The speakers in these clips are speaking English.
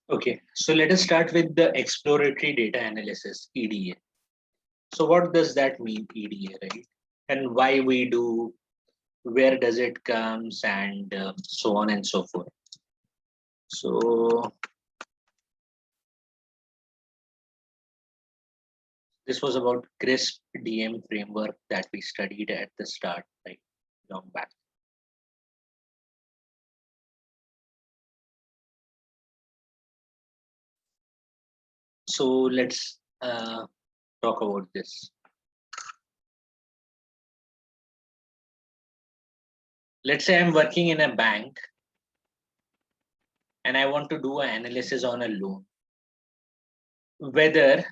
Okay, so let us start with the exploratory data analysis, EDA. So what does that mean, EDA, right? And why we do, where does it comes, and so on and so forth. So this was about CRISP DM framework that we studied at the start, like long back. So let's talk about this. Let's say I'm working in a bank and I want to do an analysis on a loan. Whether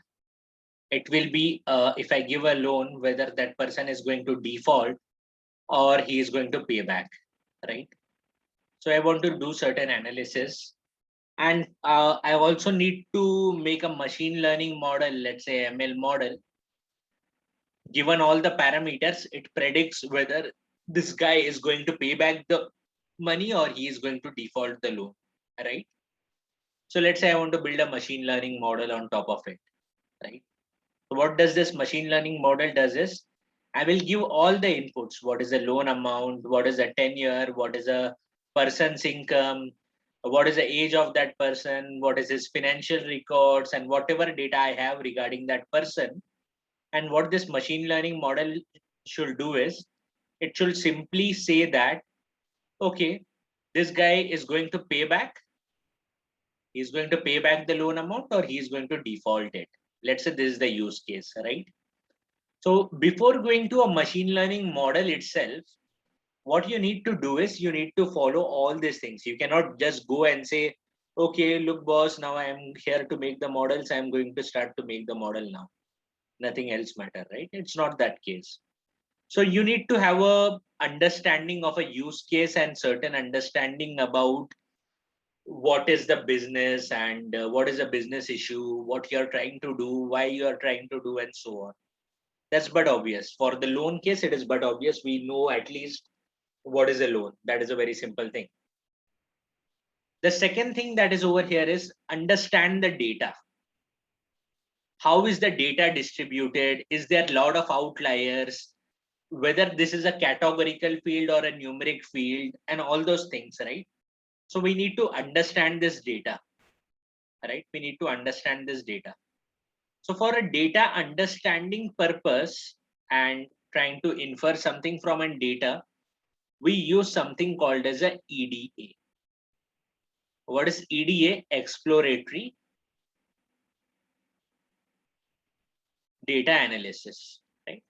it will be, if I give a loan, whether that person is going to default or he is going to pay back, right? So I want to do certain analysis. And I also need to make a machine learning model, let's say ML model. Given all the parameters, it predicts whether this guy is going to pay back the money or he is going to default the loan, right? So let's say I want to build a machine learning model on top of it, right? So what does this machine learning model does is, I will give all the inputs. What is the loan amount? What is the tenure? What is a person's income? What is the age of that person? What is his financial records? And whatever data I have regarding that person. And what this machine learning model should do is, it should simply say that, okay, this guy is going to pay back. He's going to pay back the loan amount or he's going to default it. Let's say this is the use case, right? So before going to a machine learning model itself, what you need to do is you need to follow all these things. You cannot just go and say, okay, look, boss, now I am here to make the models. I'm going to start to make the model now. Nothing else matter, right? It's not that case. So you need to have a understanding of a use case and certain understanding about what is the business and what is a business issue, what you're trying to do, why you are trying to do, and so on. That's but obvious. For the loan case, it is but obvious. We know at least what is a loan. That is a very simple thing. The second thing that is over here is understand the data. How is the data distributed? Is there a lot of outliers? Whether this is a categorical field or a numeric field, and all those things, right? So we need to understand this data, right? We need to understand this data. So for a data understanding purpose and trying to infer something from a data, we use something called as a EDA. What is EDA? Exploratory data analysis, right?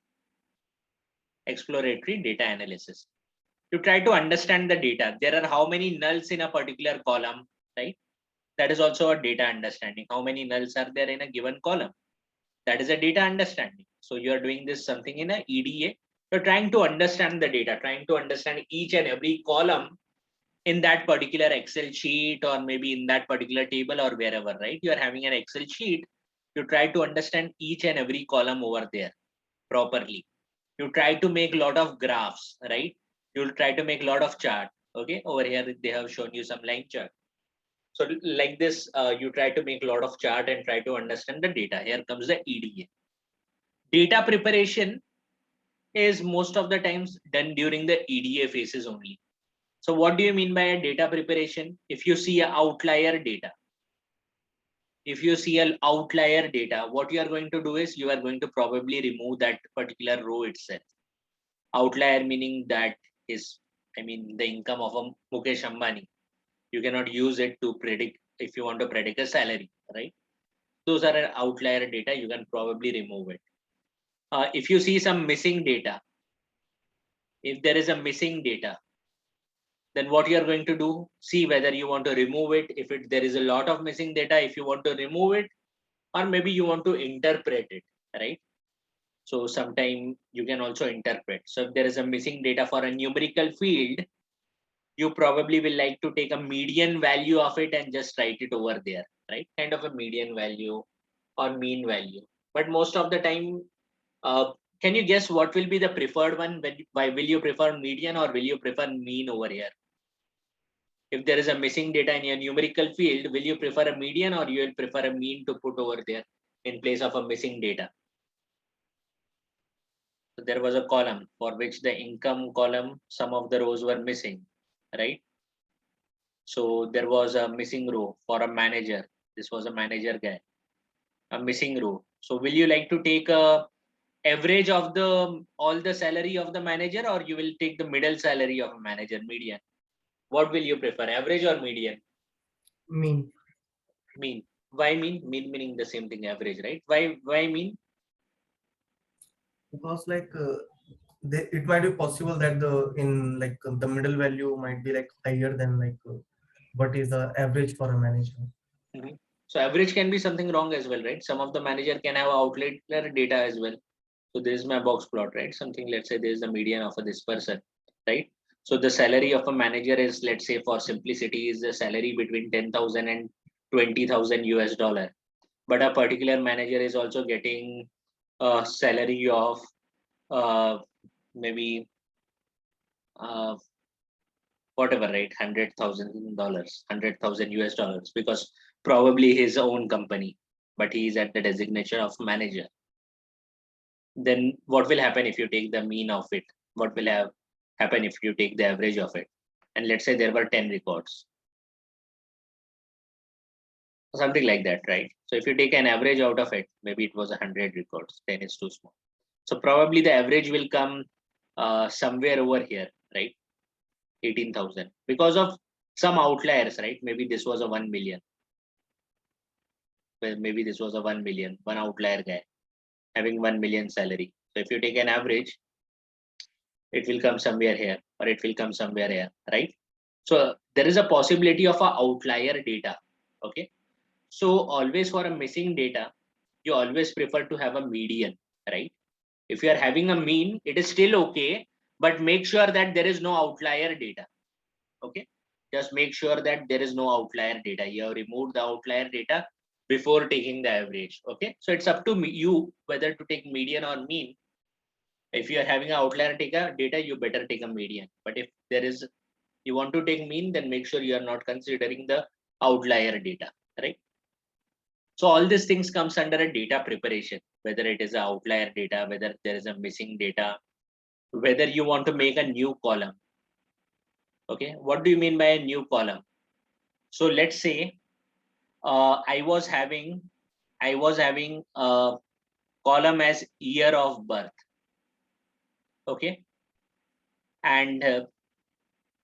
Exploratory data analysis. To try to understand the data, there are how many nulls in a particular column, right? That is also a data understanding. How many nulls are there in a given column? That is a data understanding. So you are doing this something in a EDA. You're trying to understand the data, trying to understand each and every column in that particular Excel sheet or maybe in that particular table or wherever, right? You are having an Excel sheet. You try to understand each and every column over there properly. You try to make a lot of graphs, right? You'll try to make a lot of chart. Okay, over here they have shown you some line chart. So like this, you try to make a lot of chart and try to understand the data. Here comes the EDA. Data preparation is most of the times done during the EDA phases only. So what do you mean by a data preparation? If you see an outlier data, what you are going to do is you are going to probably remove that particular row itself. Outlier meaning that is, I mean, the income of a Mukesh Ambani. You cannot use it to predict if you want to predict a salary, right? Those are an outlier data. You can probably remove it. If you see some missing data, if there is a missing data, then what you are going to do, see whether you want to remove it. If there is a lot of missing data, if you want to remove it, or maybe you want to interpret it, right? So sometime you can also interpret. So if there is a missing data for a numerical field, you probably will like to take a median value of it and just write it over there, right? Kind of a median value or mean value. But most of the time, can you guess what will be the preferred one? Why will you prefer median or will you prefer mean over here? if there is a missing data in your numerical field, will you prefer a median or you will prefer a mean to put over there in place of a missing data? So there was a column for which the income column, some of the rows were missing, right? So there was a missing row for a manager. This was a manager guy, a missing row. So will you like to take a average of the all the salary of the manager, or you will take the middle salary of a manager, median? What will you prefer, average or median? Mean. Mean. Why mean? Mean meaning the same thing, average, right? Why mean? Because like it might be possible that the middle value might be like higher than what is the average for a manager. Mhm. So average can be something wrong as well, right? Some of the manager can have outlier data as well. So this is my box plot, right? Something, let's say this is the median of this person, right? So the salary of a manager is, let's say for simplicity, is the salary between 10,000 and 20,000 US dollar. But a particular manager is also getting a salary of maybe uh, whatever, right? $100,000, 100,000 US dollars, because probably his own company, but he is at the designation of manager. Then what will happen if you take the mean of it? What will happen if you take the average of it? And let's say there were 10 records, something like that, right? So if you take an average out of it, maybe it was 100 records, 10 is too small. So probably the average will come somewhere over here, right? 18,000 because of some outliers, right? Maybe this was a 1 million. Well, maybe this was a 1 million, one outlier guy having 1 million salary. So if you take an average, it will come somewhere here or it will come somewhere here, right? So there is a possibility of a outlier data. Okay. So always for a missing data, you always prefer to have a median, right? If you are having a mean, it is still okay, but make sure that there is no outlier data. Okay. Just make sure that there is no outlier data. You have removed the outlier data before taking the average. Okay. So it's up to you whether to take median or mean. If you are having an outlier data, you better take a median. But if there is, you want to take mean, then make sure you are not considering the outlier data, right? So all these things comes under a data preparation, whether it is an outlier data, whether there is a missing data, whether you want to make a new column. Okay, what do you mean by a new column? So let's say I was having a column as year of birth. Okay, and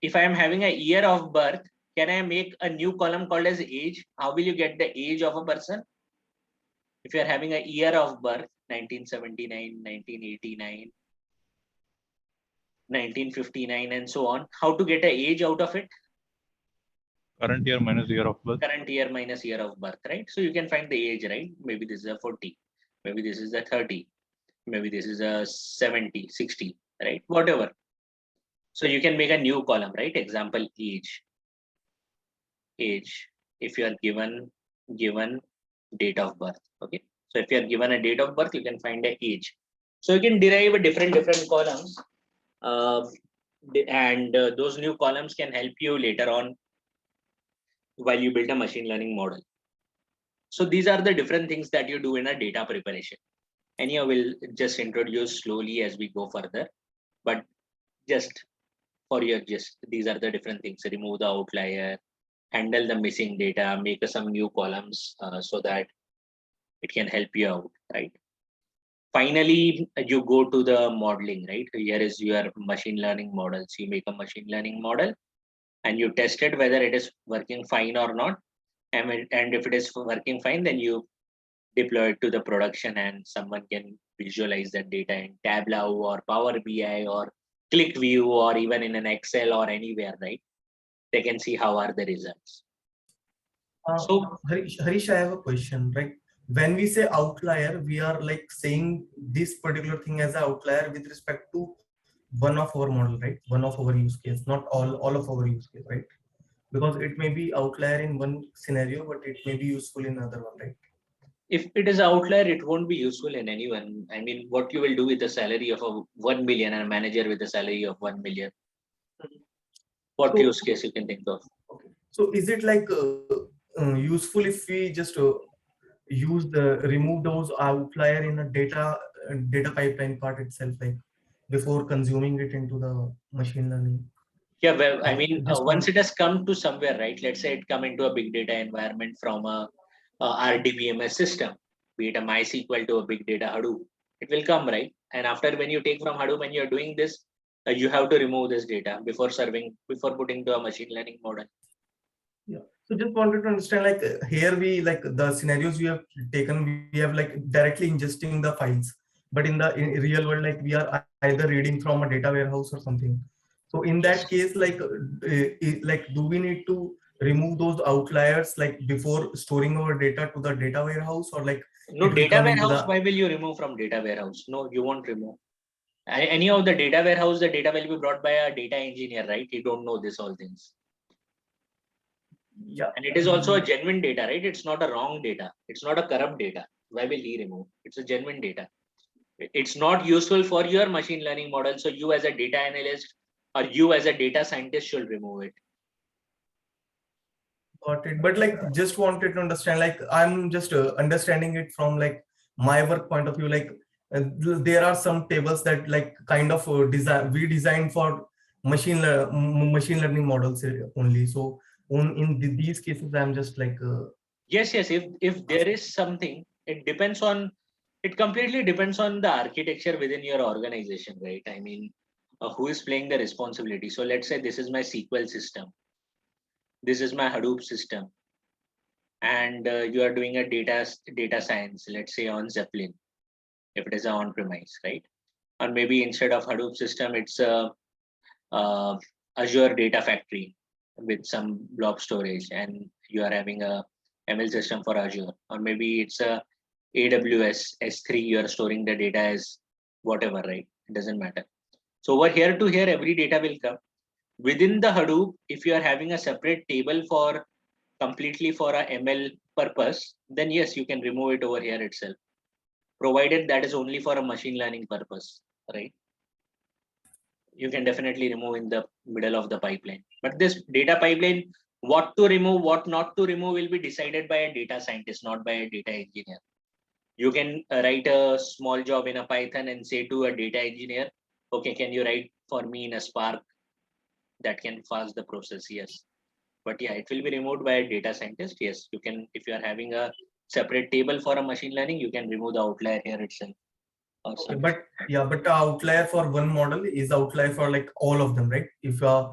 if I am having a year of birth, can I make a new column called as age? How will you get the age of a person? If you are having a year of birth, 1979, 1989, 1959, and so on, how to get an age out of it? Current year minus year of birth. Current year minus year of birth, right? So you can find the age, right? Maybe this is a 40, maybe this is a 30, maybe this is a 70, 60, right? Whatever. So you can make a new column, right? Example, age. If you are given date of birth. Okay. So if you are given a date of birth, you can find a age. So you can derive a different columns. And those new columns can help you later on while you build a machine learning model. So these are the different things that you do in a data preparation. Anyhow, we'll just introduce slowly as we go further, but just for your these are the different things. Remove the outlier, handle the missing data, make some new columns so that it can help you out, right? Finally, you go to the modeling, right? Here is your machine learning models. You make a machine learning model and you test it whether it is working fine or not. And if it is working fine, then you deploy it to the production and someone can visualize that data in Tableau or Power BI or ClickView or even in an Excel or anywhere, right? They can see how are the results. So Harish, I have a question. Right? When we say outlier, we are like saying this particular thing as an outlier with respect to one of our model, right? One of our use case, not all of our use case, right? Because it may be outlier in one scenario, but it may be useful in another one, right? If it is outlier, it won't be useful in anyone. I mean, what you will do with the salary of a 1 million and a manager with a salary of 1 million? What use case you can think of? Okay. So is it like useful if we just remove those outlier in a data pipeline part itself, like before consuming it into the machine learning? Yeah, well, I Like, mean, just once want, it has come to somewhere, right? Let's say it come into a big data environment from a RDBMS system, be it a MySQL to a big data Hadoop, it will come, right? And after when you take from Hadoop and you're doing this, you have to remove this data before putting to a machine learning model. yeah. So just wanted to understand, like here we like the scenarios we have taken, we have like directly ingesting the files, but in real world, like we are either reading from a data warehouse or something. So in that Yes. case, like do we need to remove those outliers like before storing our data to the data warehouse, or like No, it will data come into warehouse, the? why will you remove from data warehouse? No, you won't remove. Any of the data warehouse, the data will be brought by a data engineer, right? You don't know this all things. Yeah. And it is also a genuine data, right? It's not a wrong data. It's not a corrupt data. Why will he remove? It's a genuine data. It's not useful for your machine learning model. So you as a data analyst or you as a data scientist should remove it. Got it. But like, just wanted to understand, like, I'm just understanding it from like my work point of view. Like, there are some tables that like kind of we design for machine learning models only. So these cases, I'm just like, Yes, yes. If there is something, it completely depends on the architecture within your organization, right? I mean, who is playing the responsibility? So let's say this is my SQL system. This is my Hadoop system. And you are doing a data science, let's say on Zeppelin, if it is a on-premise, right? Or maybe instead of Hadoop system, it's a Azure Data Factory with some blob storage, and you are having a ML system for Azure, or maybe it's a AWS S3. You are storing the data as whatever, right? It doesn't matter. So over here to here, every data will come within the Hadoop. If you are having a separate table for completely for a ML purpose, then yes, you can remove it over here itself, provided that is only for a machine learning purpose, right? You can definitely remove in the middle of the pipeline. But this data pipeline, what to remove, what not to remove will be decided by a data scientist, not by a data engineer. You can write a small job in a Python and say to a data engineer, okay, can you write for me in a Spark that can fast the process? Yes. But yeah, it will be removed by a data scientist. Yes, you can, if you are having a separate table for a machine learning, you can remove the outlier here itself. Or okay, some. but yeah, but the outlier for one model is outlier for like all of them, right? If 1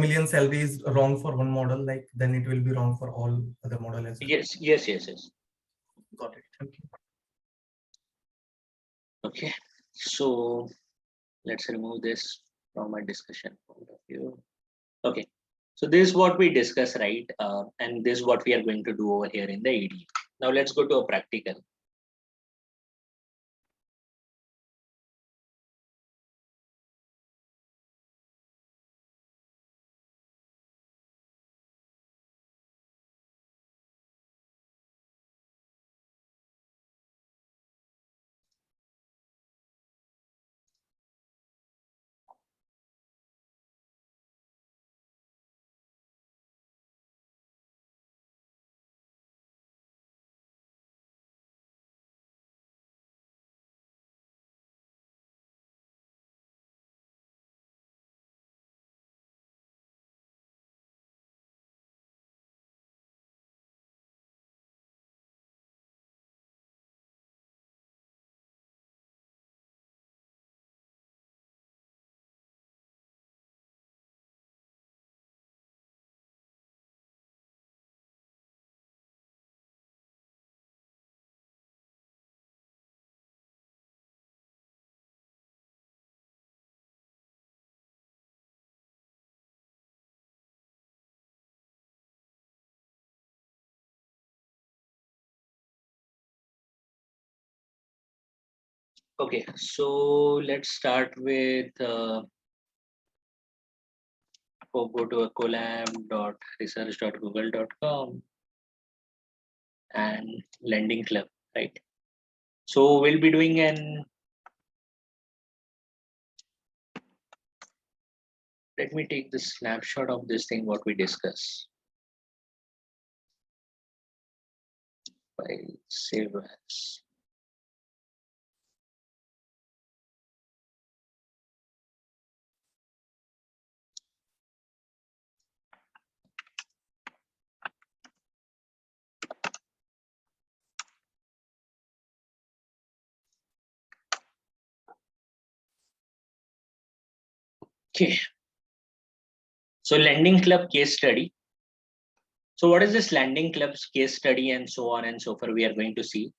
million salary is wrong for one model, like then it will be wrong for all other model as well. Yes, yes, yes, yes. Got it. Okay. Okay. So let's remove this from a discussion point of view. Okay. So this is what we discuss, right? And this is what we are going to do over here in the AD. Now let's go to a practical. Okay, so let's start with go to a collab.research.google.com and lending club, right? So we'll be doing let me take the snapshot of this thing, what we discuss. File save as. Okay. So lending club case study. So what is this lending club's case study and so on and so forth we are going to see.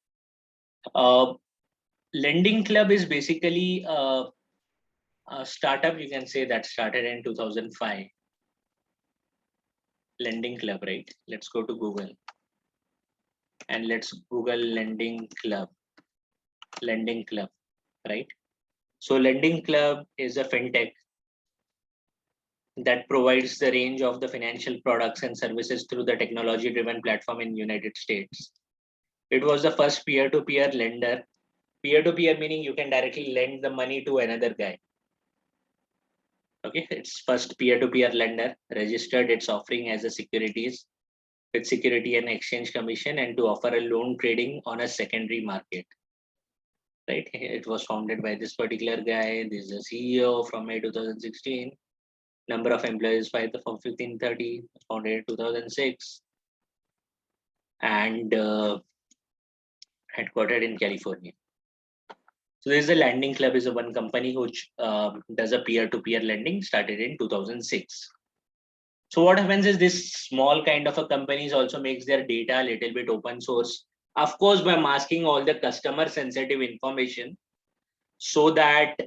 Lending club is basically a startup, you can say, that started in 2005. Lending club, right? Let's go to Google and let's Google lending club, right? So lending club is a fintech that provides the range of the financial products and services through the technology driven platform in United States. It was the first peer-to-peer lender. Peer-to-peer meaning you can directly lend the money to another guy. Okay, it's first peer-to-peer lender, registered its offering as a securities with Security and Exchange Commission and to offer a loan trading on a secondary market. Right, it was founded by this particular guy. This is the CEO from May 2016. Number of employees 1530, founded in 2006, and headquartered in California. So this is the Lending Club, is a one company which does a peer-to-peer lending, started in 2006. So what happens is this small kind of a companies also makes their data a little bit open source. Of course, by masking all the customer sensitive information so that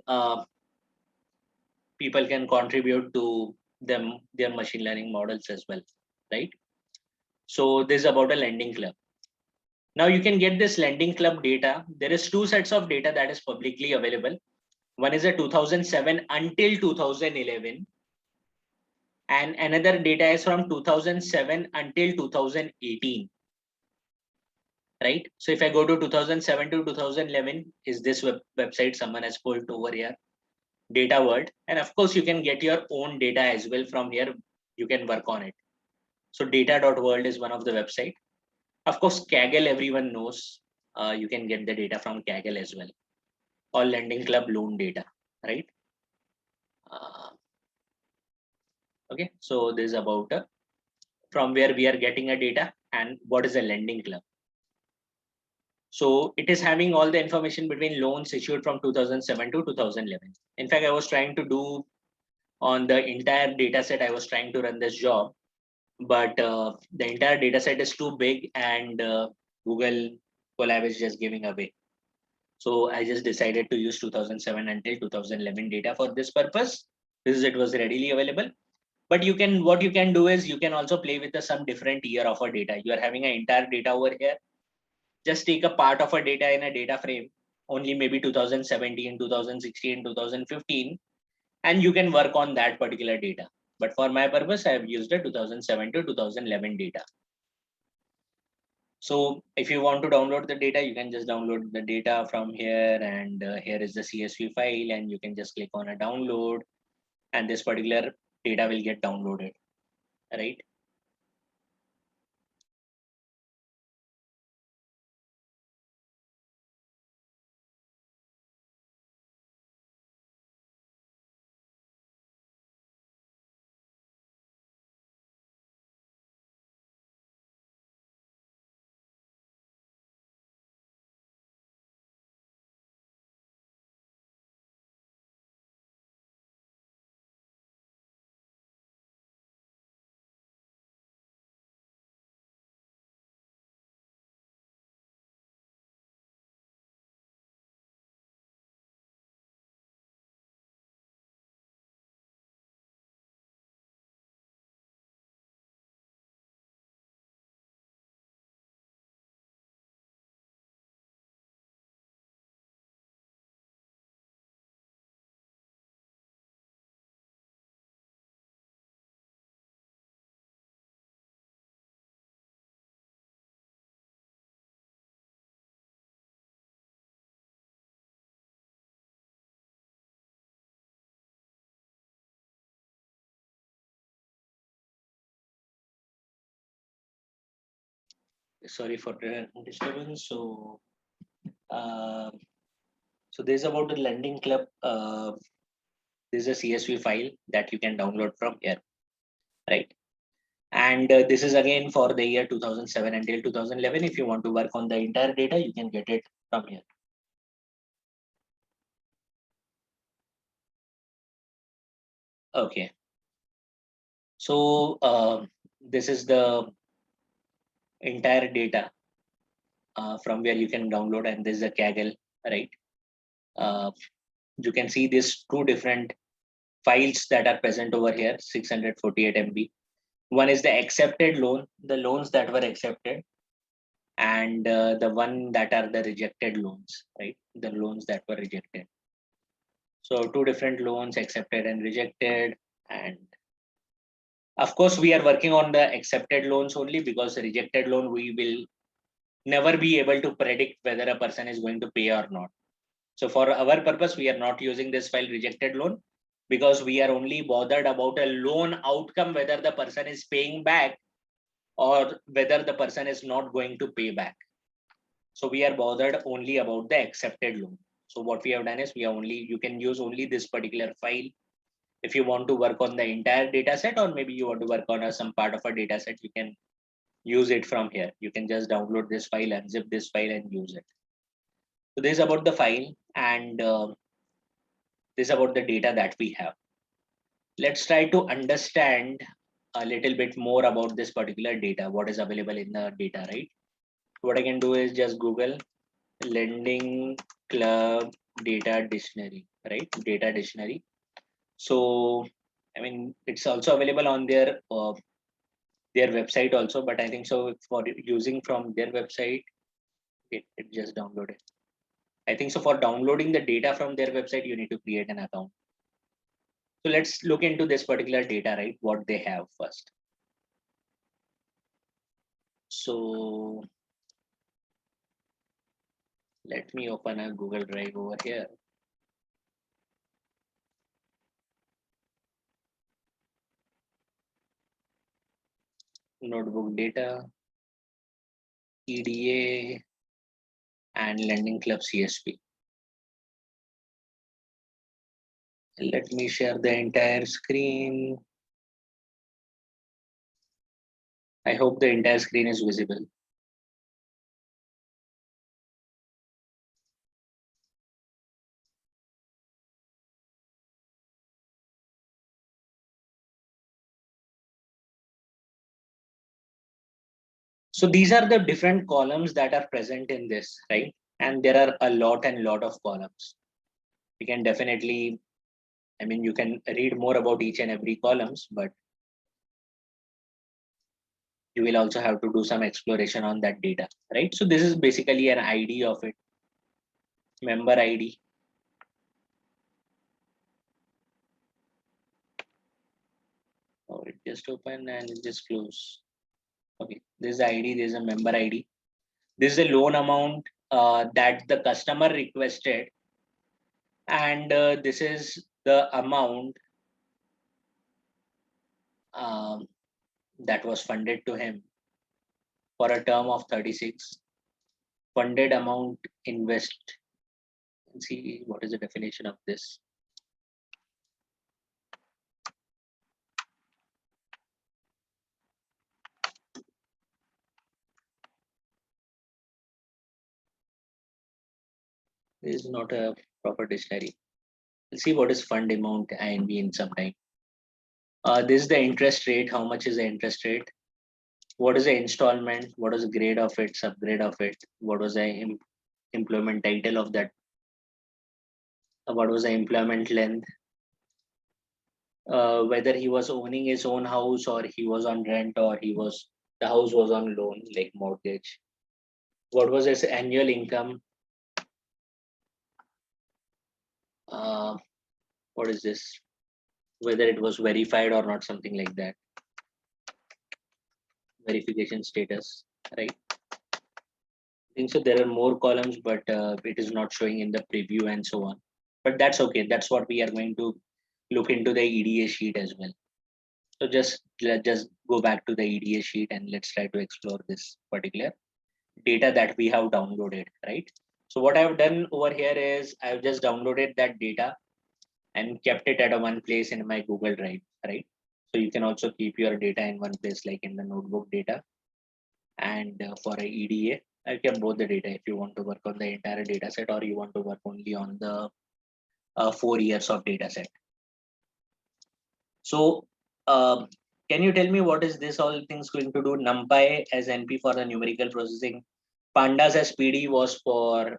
people can contribute to them, their machine learning models as well, right? So this is about a lending club. Now you can get this lending club data. There is two sets of data that is publicly available. One is a 2007 until 2011. And another data is from 2007 until 2018. Right? So if I go to 2007 to 2011, is this website someone has pulled over here, Data World. And of course, you can get your own data as well from here. You can work on it. So data.world is one of the website. Of course, Kaggle, everyone knows. You can get the data from Kaggle as well. Or Lending Club loan data, right? Okay, so this is about from where we are getting a data and what is a lending club. So it is having all the information between loans issued from 2007 to 2011. In fact, I was trying to do on the entire data set, I was trying to run this job, but the entire data set is too big and Google Colab is just giving away. So I just decided to use 2007 until 2011 data for this purpose. It was readily available. But you can, what you can do is you can also play with some different year of a data. You are having an entire data over here. Just take a part of a data in a data frame, only maybe 2017, 2016, 2015, and you can work on that particular data. But for my purpose, I have used a 2007 to 2011 data. So if you want to download the data, you can just download the data from here, and here is the CSV file, and you can just click on a download, and this particular data will get downloaded, right? Sorry for the disturbance. So this is about the lending club. This is a CSV file that you can download from here, right? And this is again for the year 2007 until 2011. If you want to work on the entire data, you can get it from here. Okay. So this is the entire data from where you can download, and this is the Kaggle, right? You can see these two different files that are present over here, 648 MB. One is the accepted loan, the loans that were accepted, and the one that are the rejected loans, right? The loans that were rejected. So two different loans, accepted and rejected. And of course, we are working on the accepted loans only, because the rejected loan, we will never be able to predict whether a person is going to pay or not. So for our purpose, we are not using this file rejected loan, because we are only bothered about a loan outcome, whether the person is paying back or whether the person is not going to pay back. So we are bothered only about the accepted loan. So what we have done is you can use only this particular file. If you want to work on the entire data set, or maybe you want to work on some part of a data set, you can use it from here. You can just download this file, unzip this file and use it. So this is about the file, and this is about the data that we have. Let's try to understand a little bit more about this particular data, what is available in the data, right? What I can do is just Google lending club data dictionary, right? Data dictionary. So, I mean, it's also available on their website also, but I think so for using from their website, it just downloaded. I think so for downloading the data from their website, you need to create an account. So let's look into this particular data, right? What they have first. So let me open a Google Drive over here. Notebook data, EDA, and lending club CSV. Let me share the entire screen. I hope the entire screen is visible. So these are the different columns that are present in this, right? And there are a lot of columns. You can definitely, I mean, you can read more about each and every columns, but you will also have to do some exploration on that data, right? So this is basically an ID of it, member ID. Oh, it just open and it just close. Okay, this is ID, this is a member ID. This is a loan amount that the customer requested, and this is the amount that was funded to him for a term of 36. Funded amount invest. Let's see what is the definition of this. This is not a proper dictionary. Let's see what is fund amount INV in some time. This is the interest rate. How much is the interest rate? What is the installment? What is the grade of it, subgrade of it? What was the employment title of that? What was the employment length? Whether he was owning his own house, or he was on rent, or the house was on loan, like mortgage. What was his annual income? What is this? Whether it was verified or not, something like that. Verification status, right? I think so there are more columns, but it is not showing in the preview and so on. But that's okay. That's what we are going to look into the EDA sheet as well. So let's just go back to the EDA sheet and let's try to explore this particular data that we have downloaded, right? So what I've done over here is I've just downloaded that data and kept it at a one place in my Google Drive, right? So you can also keep your data in one place, like in the notebook data. And for a EDA, I kept both the data if you want to work on the entire data set or you want to work only on the 4 years of data set. So can you tell me what is this all things going to do? NumPy as NP for the numerical processing. Pandas as PD was for,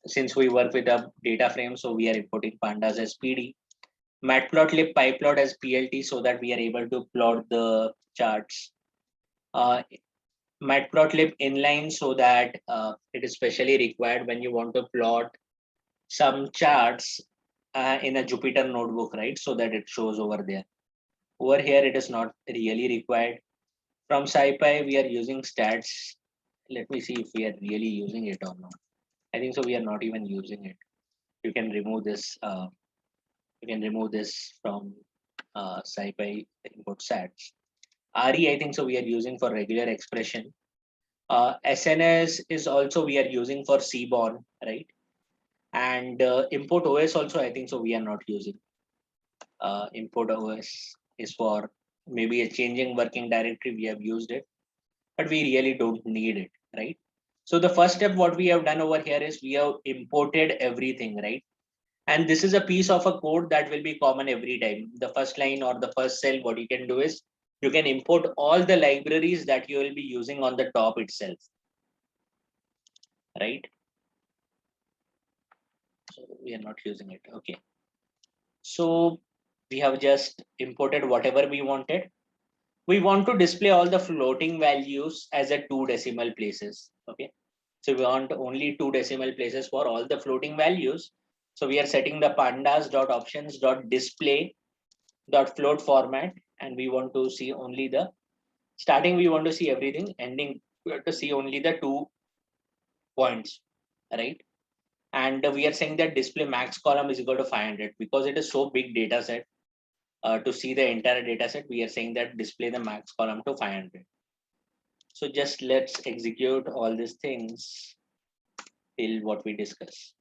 since we work with a data frame, so we are importing pandas as PD. Matplotlib pyplot as PLT so that we are able to plot the charts. Matplotlib inline so that it is specially required when you want to plot some charts in a Jupyter notebook, right? So that it shows over there. Over here, it is not really required. From SciPy, we are using stats. Let me see if we are really using it or not. I think so. We are not even using it. You can remove this. You can remove this from SciPy import stats. RE, I think so. We are using for regular expression. SNS is also we are using for Seaborn, right? And import OS also, I think so. We are not using. Import OS is for maybe a changing working directory. We have used it, but we really don't need it, right? So the first step, what we have done over here is we have imported everything, right? And this is a piece of a code that will be common every time. The first line or the first cell, what you can do is you can import all the libraries that you will be using on the top itself, right? So we are not using it. Okay. So we have just imported whatever we wanted. We want to display all the floating values as a 2 decimal places. Okay. So we want only 2 decimal places for all the floating values. So we are setting the pandas.options.display.float format, and we want to see only the starting. We want to see everything. Ending, we have to see only the 2 points, right? And we are saying that display max column is equal to 500 because it is so big data set. To see the entire data set, we are saying that display the max column to 500. So just let's execute all these things till what we discuss.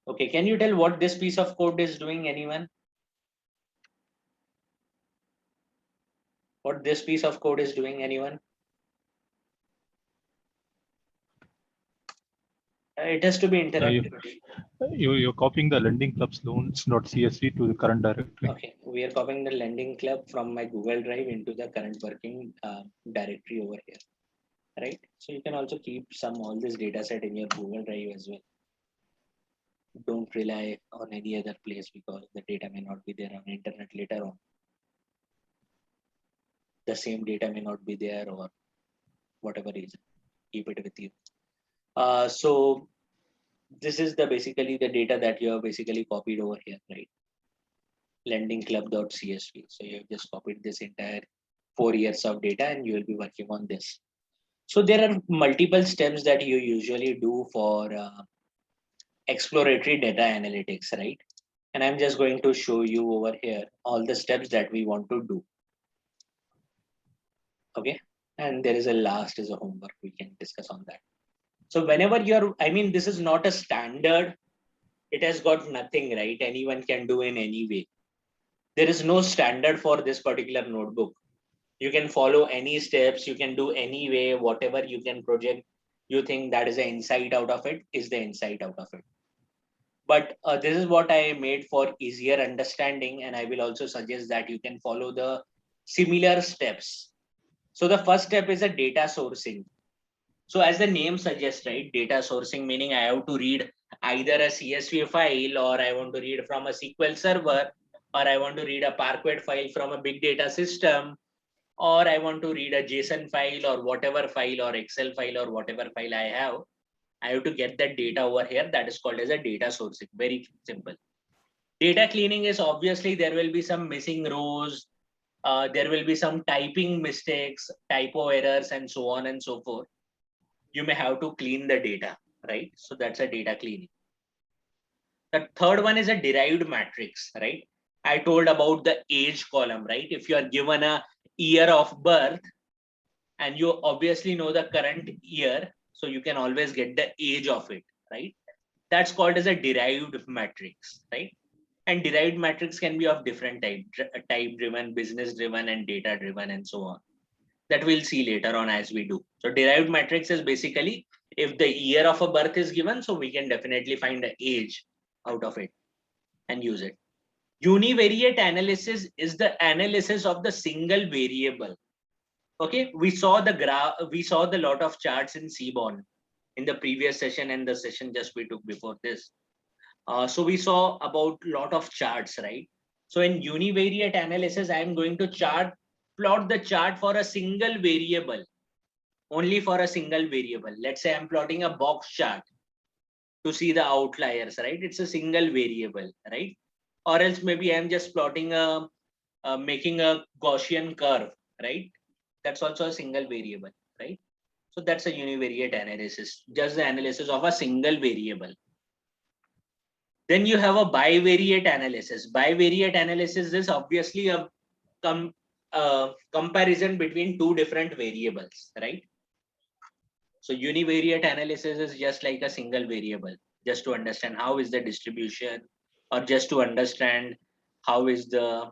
Okay, can you tell what this piece of code is doing, anyone? What this piece of code is doing, anyone? It has to be interactive. You're copying the lending club's loans.csv to the current directory. Okay, we are copying the lending club from my Google Drive into the current working directory over here, right? So you can also keep all this data set in your Google Drive as well. Don't rely on any other place because the data may not be there on internet later on. The same data may not be there or whatever reason. Keep it with you. So this is basically the data that you have basically copied over here, right? Lendingclub.csv. So you have just copied this entire 4 years of data and you will be working on this. So there are multiple steps that you usually do for exploratory data analytics, right? And I'm just going to show you over here all the steps that we want to do. Okay. And there is a last is a homework. We can discuss on that. So whenever you're, I mean, this is not a standard. It has got nothing, right? Anyone can do in any way. There is no standard for this particular notebook. You can follow any steps. You can do any way, whatever you can project. You think that is the insight out of it is the insight out of it. But this is what I made for easier understanding. And I will also suggest that you can follow the similar steps. So the first step is a data sourcing. So as the name suggests, right, data sourcing, meaning I have to read either a CSV file or I want to read from a SQL server, or I want to read a Parquet file from a big data system, or I want to read a JSON file or whatever file or Excel file or whatever file I have to get that data over here. That is called as a data sourcing. Very simple. Data cleaning is obviously there will be some missing rows. There will be some typing mistakes, typo errors, and so on and so forth. You may have to clean the data, right? So that's a data cleaning. The third one is a derived matrix, right? I told about the age column, right? If you are given a year of birth and you obviously know the current year, so you can always get the age of it, right? That's called as a derived matrix, right? And derived matrix can be of different type driven, business driven, and data driven, and so on. That we'll see later on as we do. So derived matrix is basically if the year of a birth is given, so we can definitely find the age out of it and use it. Univariate analysis is the analysis of the single variable. Okay, we saw the graph, we saw the lot of charts in Seaborn in the previous session and the session just we took before this. So we saw about lot of charts, right? So in univariate analysis, I am going to plot the chart for a single variable, only for a single variable. Let's say I'm plotting a box chart to see the outliers, right? It's a single variable, right? Or else maybe I'm just plotting making a Gaussian curve, right? That's also a single variable, right? So that's a univariate analysis, just the analysis of a single variable. Then you have a bivariate analysis. Bivariate analysis is obviously a comparison between two different variables, right? So univariate analysis is just like a single variable, just to understand how is the distribution, or just to understand how is the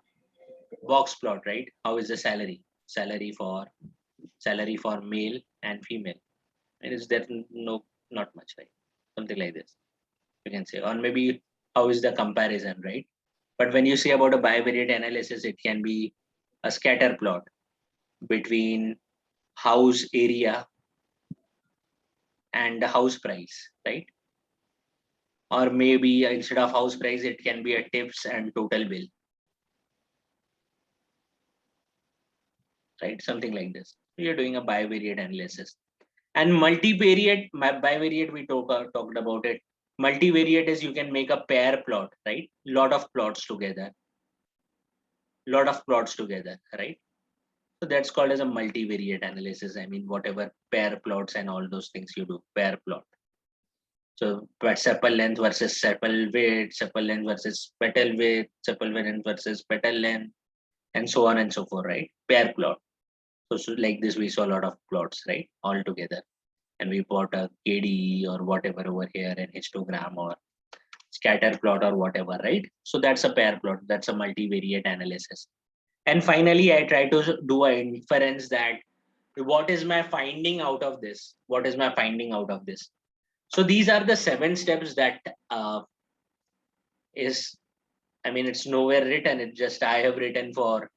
box plot, right? How is the salary for male and female? And is there no, not much, right? Something like this, you can say, or maybe how is the comparison, right? But when you say about a bivariate analysis, it can be a scatter plot between house area and the house price, right? Or maybe instead of house price, it can be a tips and total bill, right? Something like this. You're doing a bivariate analysis. And bivariate, we talked about it. Multivariate is you can make a pair plot, right? Lot of plots together, right? So that's called as a multivariate analysis. I mean, whatever pair plots and all those things you do, pair plot. So sepal length versus sepal width, sepal length versus petal width, sepal length versus petal length, and so on and so forth, right? Pair plot. So like this, we saw a lot of plots, right? All together. And we plot a KDE or whatever over here, an histogram or scatter plot or whatever, right? So that's a pair plot. That's a multivariate analysis. And finally, I try to do an inference that what is my finding out of this? What is my finding out of this? So these are the 7 steps that it's nowhere written. It's just I have written for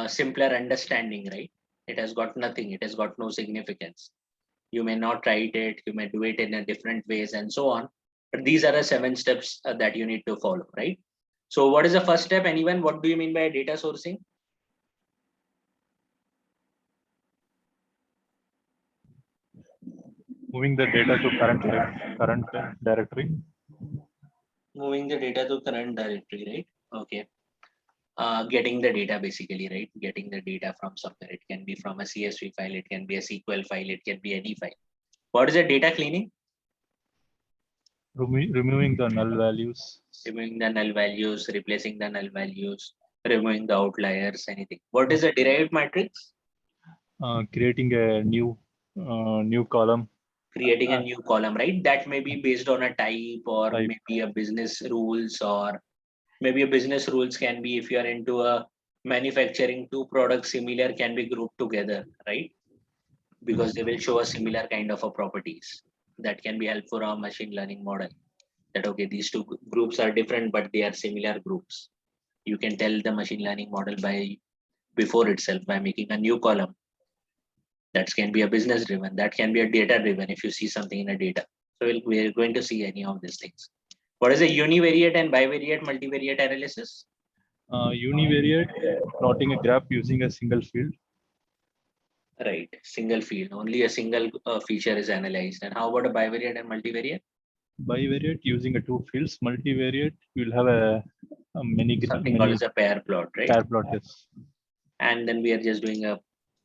simpler understanding, right? It has got nothing. It has got no significance. You may not write it. You may do it in a different ways and so on. But these are the 7 steps that you need to follow, right? So what is the first step? Anyone, what do you mean by data sourcing? Moving the data to current directory. Moving the data to current directory, right? Okay. Getting the data basically, right? Getting the data from somewhere. It can be from a CSV file. It can be a SQL file. It can be any file. What is the data cleaning? Removing the null values. Removing the null values, replacing the null values, removing the outliers, anything. What is a derived matrix? Creating a new column. Creating a new column, right? That may be based on a type or maybe a business rules, or maybe a business rules can be if you are into a manufacturing, 2 products similar can be grouped together, right? Because they will show a similar kind of a properties. That can be helpful for a machine learning model. That okay, these 2 groups are different, but they are similar groups. You can tell the machine learning model before itself by making a new column. That can be a business driven, that can be a data driven if you see something in a data. So we're going to see any of these things. What is a univariate and bivariate multivariate analysis? Univariate, plotting a graph using a single field. Right, single field, only a single feature is analyzed. And how about a bivariate and multivariate? Bivariate using a 2 fields. Multivariate, you'll have a many Something called as a pair plot, right? Pair plot, yes. And then we are just doing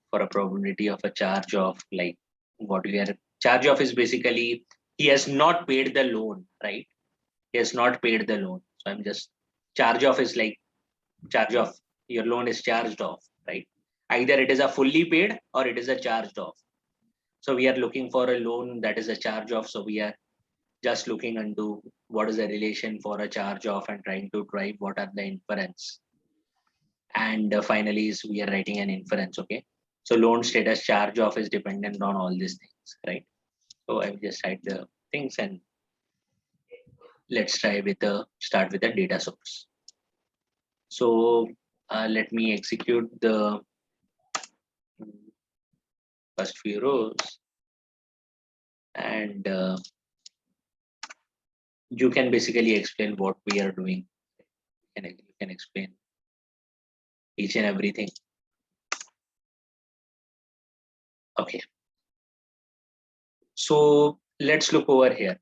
for a probability of a charge off, like what we are charge off is basically he has not paid the loan, right? He has not paid the loan. So I'm just charge off is like charge off. Your loan is charged off, right? Either it is a fully paid or it is a charged off. So we are looking for a loan that is a charge off. So we are just looking into what is the relation for a charge off and trying to drive what are the inference. And finally is we are writing an inference. Okay. So loan status charge off is dependent on all these things, right? So I will just write the things and let's try with the start with the data source. So let me execute the first few rows and you can basically explain what we are doing. And you can explain each and everything. Okay. So let's look over here.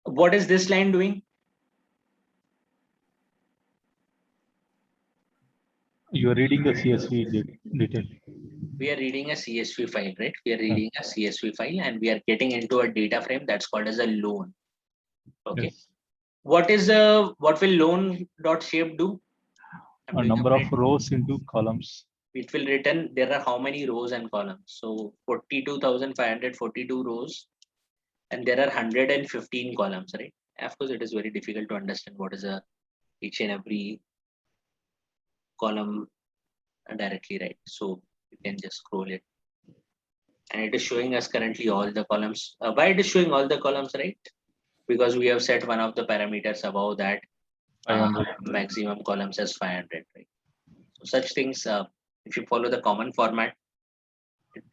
What is this line doing? You are reading the CSV detail. We are reading a CSV file, right? We are reading a CSV file and we are getting into a data frame that's called as a loan. Okay. Yes. What will loan.shape do? A number of rows into columns. It will return there are how many rows and columns. So 42,542 rows and there are 115 columns, right? Of course, it is very difficult to understand what is each and every column directly, right? So you can just scroll it. And it is showing us currently all the columns. Why it is showing all the columns, right? Because we have set one of the parameters above that 500. maximum columns as 500, right? So such things, if you follow the common format,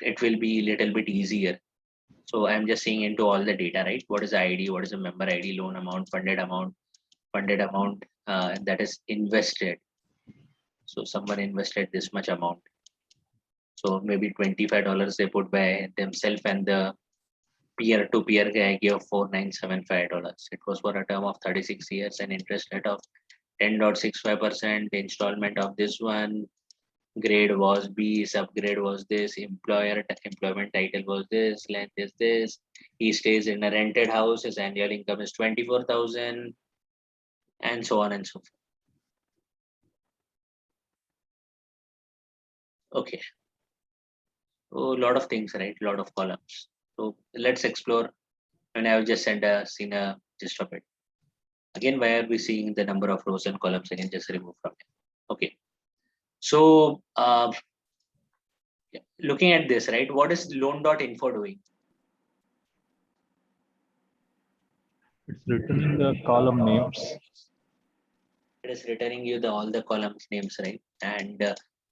it will be a little bit easier. So I'm just seeing into all the data, right? What is the ID? What is the member ID, loan amount, funded amount that is invested. So someone invested this much amount. So maybe $25 they put by themselves and the peer-to-peer guy gave $4,975. It was for a term of 36 years and interest rate of 10.65%. Installment of this one, grade was B, subgrade was this, employment title was this, length is this. He stays in a rented house, his annual income is 24,000, and so on and so forth. Okay. So a lot of things, right? A lot of columns. So let's explore. And I've just seen a gist of it. Again, why are we seeing the number of rows and columns? I can just remove from it. Okay. So looking at this, right? What is loan.info doing? It's returning the column names. It is returning you all the columns names, right? And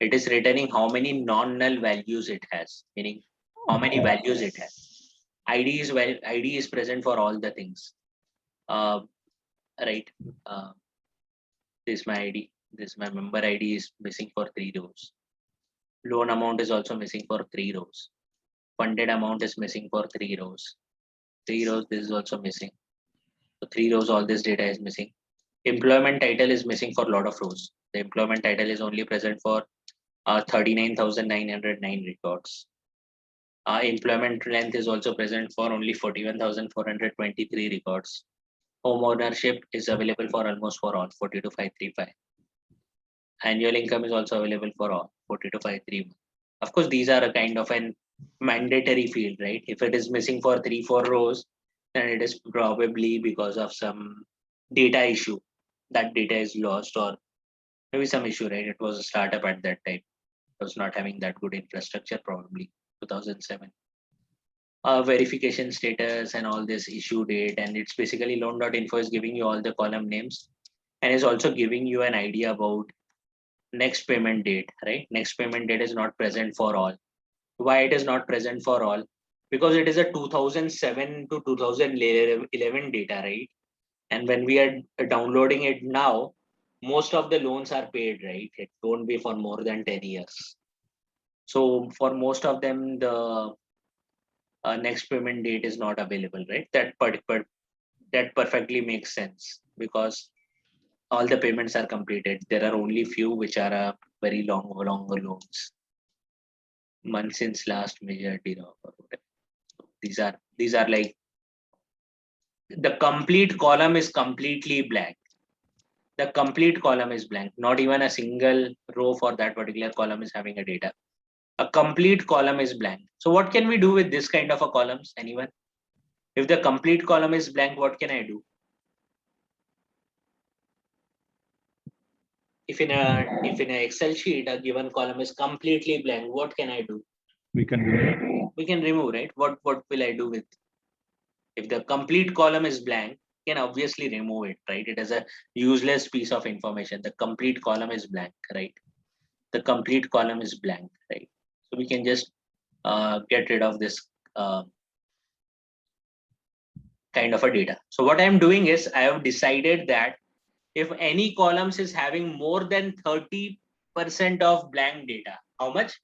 it is returning how many non-null values it has, meaning how many values it has. ID is present for all the things. Right. This is my ID. This is my member ID is missing for 3 rows. Loan amount is also missing for 3 rows. Funded amount is missing for 3 rows. 3 rows, this is also missing. So 3 rows, all this data is missing. Employment title is missing for a lot of rows. The employment title is only present for 39,909 records. Employment length is also present for only 41,423 records. Home ownership is available for almost for all, 42,535. Annual income is also available for all, 42,531. Of course, these are a kind of an mandatory field, right? If it is missing for 3-4 rows, then it is probably because of some data issue. That data is lost or maybe some issue, right? It was a startup at that time. It was not having that good infrastructure, probably 2007. Verification status and all this issue date, and it's basically loan.info is giving you all the column names and is also giving you an idea about next payment date, right? Next payment date is not present for all. Why it is not present for all? Because it is a 2007 to 2011 data, right? And when we are downloading it now, most of the loans are paid, right? It won't be for more than 10 years. So for most of them, the next payment date is not available, right? That perfectly makes sense because all the payments are completed. There are only few which are very longer loans. Month since last major drop or whatever. So these are like the complete column is completely blank. the complete column is blank. Not even a single row for that particular column is having a data. A complete column is blank. So what can we do with this kind of a columns? Anyone? If the complete column is blank, what can I do? If in an Excel sheet a given column is completely blank, what can I do? We can remove. We can remove, right? What will I do with? If the complete column is blank, you can obviously remove it, right? It is a useless piece of information. The complete column is blank, right? The complete column is blank, right? So we can just get rid of this kind of a data. So what I'm doing is I have decided that if any columns is having more than 30% of blank data, how much?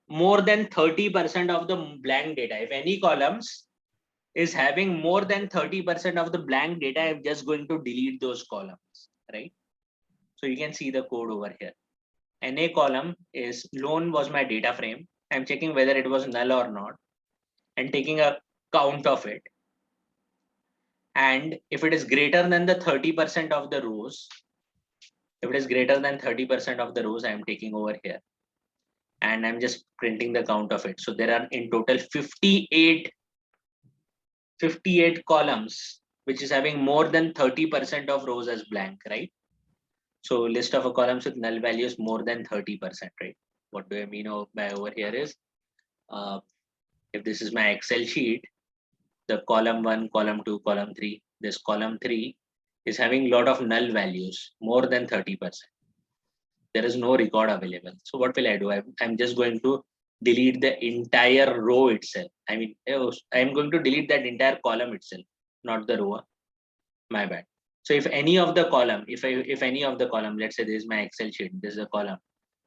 More than 30% of the blank data. If any columns is having more than 30% of the blank data, I'm just going to delete those columns, right? So you can see the code over here. NA column is loan was my data frame. I'm checking whether it was null or not and taking a count of it. And if it is greater than the 30% of the rows, if it is greater than 30% of the rows, I'm taking over here. And I'm just printing the count of it. So there are in total 58 columns, which is having more than 30% of rows as blank, right? So list of columns with null values more than 30%, right? What do I mean by over here is, if this is my Excel sheet, the column 1, column 2, column 3, this column 3 is having a lot of null values, more than 30%. There is no record available. So what will I do? I'm just going to delete the entire row itself. I mean, I'm going to delete that entire column itself, not the row. My bad. So if any of the column, if any of the column, let's say this is my Excel sheet, this is a column,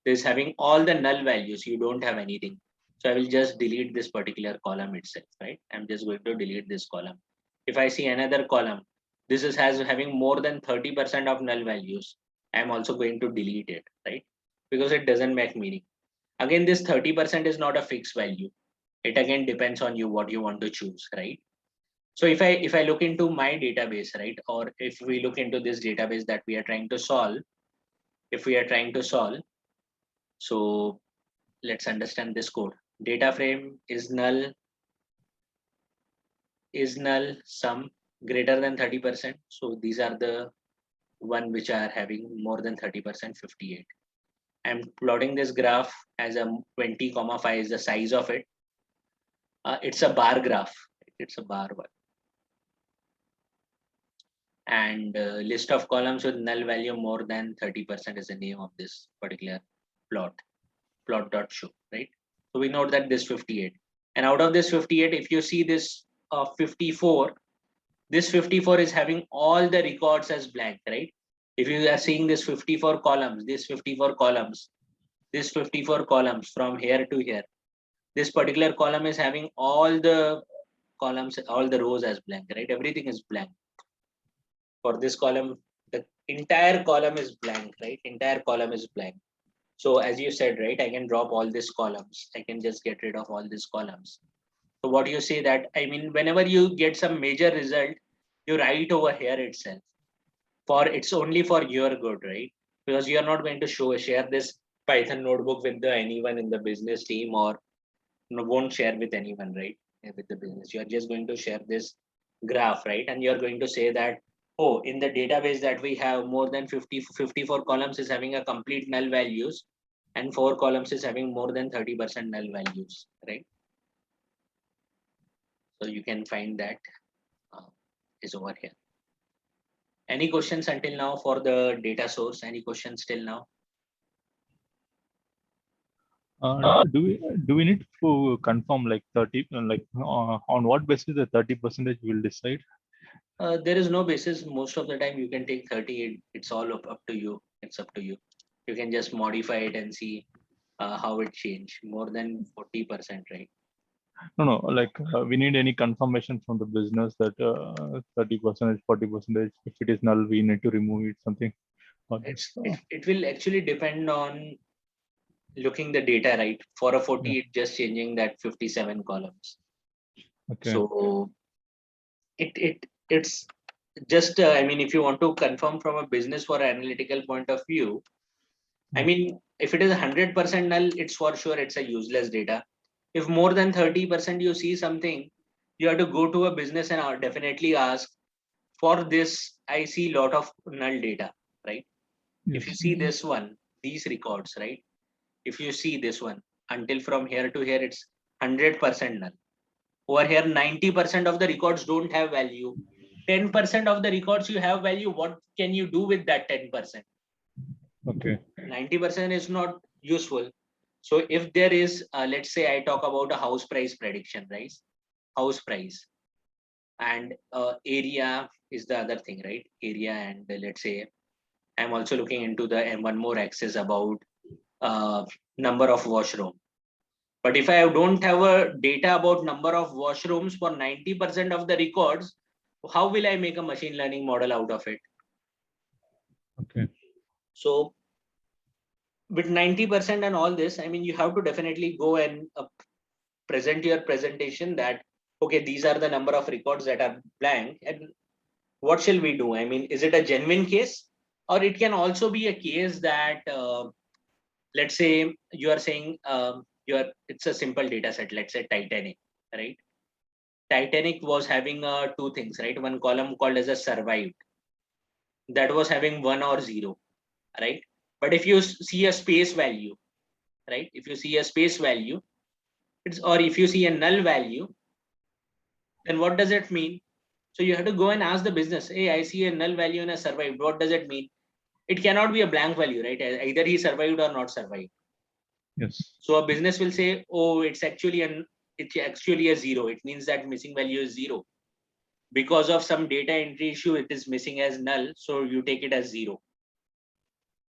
this is having all the null values, you don't have anything. So I will just delete this particular column itself, right? I'm just going to delete this column. If I see another column, this is having more than 30% of null values, I'm also going to delete it, right? Because it doesn't make meaning. Again, this 30% is not a fixed value. It again depends on you what you want to choose, right? So if I look into my database, right, or if we look into this database that we are trying to solve, so let's understand this code. Data frame is null, sum greater than 30%. So these are the one which are having more than 30%, 58. I'm plotting this graph as a 20,5 is the size of it. It's a bar graph. It's a bar one. And list of columns with null value more than 30% is the name of this particular plot.show, right? So we note that this 58, and out of this 58, if you see this 54, this 54 is having all the records as blank, right? If you are seeing this 54 columns, this 54 columns from here to here, this particular column is having all the columns, all the rows as blank, right? Everything is blank. For this column, the entire column is blank, right? Entire column is blank. So as you said, right, I can drop all these columns. I can just get rid of all these columns. So what you say that, I mean, whenever you get some major result, you write over here itself. It's only for your good, right? Because you are not going to share this Python notebook with anyone in the business team, or won't share with anyone, right? With the business, you are just going to share this graph, right? And you're going to say that, oh, in the database that we have, more than 54 columns is having a complete null values, and 4 columns is having more than 30% null values, right? So you can find that is over here. Any questions until now for the data source? Any questions till now? Do we need to confirm like 30, like on what basis the 30% will decide? There is no basis. Most of the time you can take 30. It's all up to you. It's up to you. You can just modify it and see how it changed. More than 40%, right? No, like we need any confirmation from the business that 30%, 40%, if it is null, we need to remove it, something. It will actually depend on looking the data, right? For a 40, Yeah. it's just changing that 57 columns. Okay. So it's just, I mean, if you want to confirm from a business or analytical point of view, I mean, if it is 100% null, it's for sure it's a useless data. If more than 30% you see something, you have to go to a business and definitely ask, for this, I see lot of null data, right? If you Yes. see this one, these records, right? If you see this one, until from here to here, it's 100% null. Over here, 90% of the records don't have value. 10% of the records you have value. What can you do with that 10%? Okay. 90% is not useful. So if there is, let's say I talk about a house price prediction, right? House price and area is the other thing, right? Area and let's say I'm also looking into the and one more axis about number of washroom. But if I don't have a data about number of washrooms for 90% of the records, how will I make a machine learning model out of it? Okay. So with 90% and all this, I mean, you have to definitely go and present your presentation that, okay, these are the number of records that are blank. And what shall we do? I mean, is it a genuine case? Or it can also be a case that, let's say you are saying it's a simple data set, let's say Titanic, right? Titanic was having two things, right? One column called as a survived, that was having 1 or 0, right? But if you see a space value, right? If you see a space value, or if you see a null value, then what does it mean? So you have to go and ask the business, hey, I see a null value in a survived. What does it mean? It cannot be a blank value, right? Either he survived or not survived. Yes. So a business will say, oh, it's actually a 0. It means that missing value is 0. Because of some data entry issue, it is missing as null. So you take it as 0,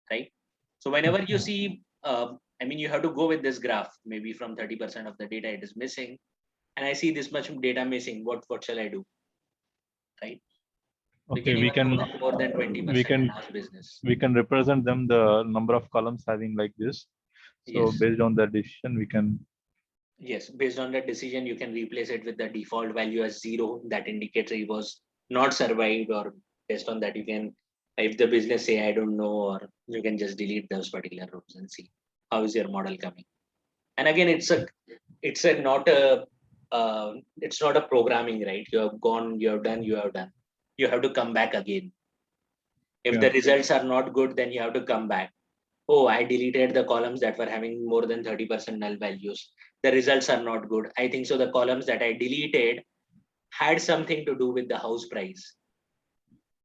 right? So whenever you see, I mean, you have to go with this graph, maybe from 30% of the data it is missing. And I see this much data missing. What shall I do? Right? Okay. We can even go more than 20% in our business. We can represent them the number of columns having like this. So Yes. based on that decision, we can. Yes, based on that decision, you can replace it with the default value as 0. That indicates he was not survived, or based on that, you can, if the business say, I don't know, or you can just delete those particular rows and see how is your model coming. And again, it's not a programming, right? You have gone, you have done. You have to come back again. If the results are not good, then you have to come back. Oh, I deleted the columns that were having more than 30% null values. The results are not good. I think so the columns that I deleted had something to do with the house price.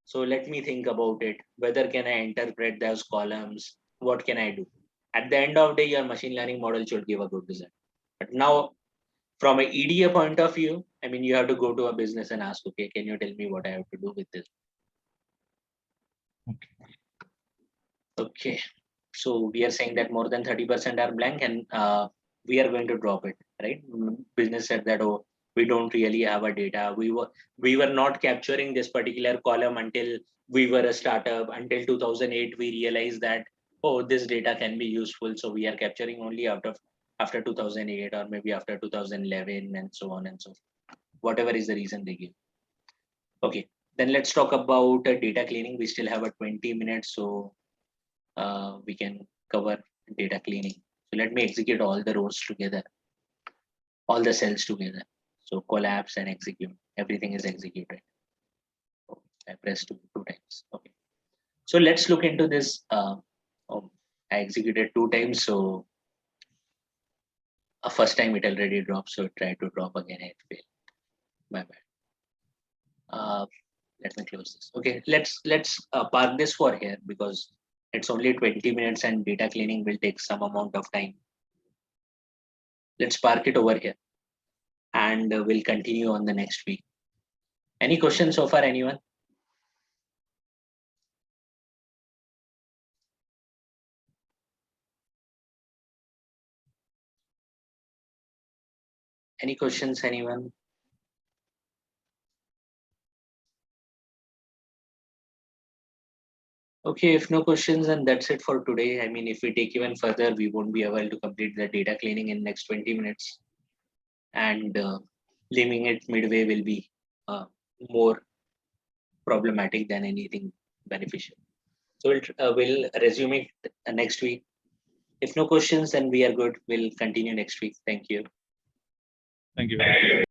So let me think about it. Whether can I interpret those columns? What can I do? At the end of the day, your machine learning model should give a good result. But now, from an EDA point of view, I mean, you have to go to a business and ask, okay, can you tell me what I have to do with this? Okay. So we are saying that more than 30% are blank, and we are going to drop it, right? Business said that, oh, we don't really have a data. We were not capturing this particular column until we were a startup. Until 2008, we realized that, oh, this data can be useful. So we are capturing only after 2008, or maybe after 2011, and so on and so forth. Whatever is the reason they give. Okay, then let's talk about data cleaning. We still have a 20 minutes, so we can cover data cleaning. So let me execute all the rows together, all the cells together. So collapse and execute. Everything is executed. Oh, I pressed two times. Okay. So let's look into this. Oh, I executed 2 times. So a first time it already dropped. So try to drop again. It failed. My bad. Let me close this. Okay. Let's park this for here, because it's only 20 minutes and data cleaning will take some amount of time. Let's park it over here, and we'll continue on the next week. Any questions so far, anyone? Any questions, anyone? Okay, if no questions, then that's it for today. I mean, if we take even further, we won't be able to complete the data cleaning in next 20 minutes. And leaving it midway will be more problematic than anything beneficial. So we'll resume it next week. If no questions, then we are good. We'll continue next week. Thank you. Thank you.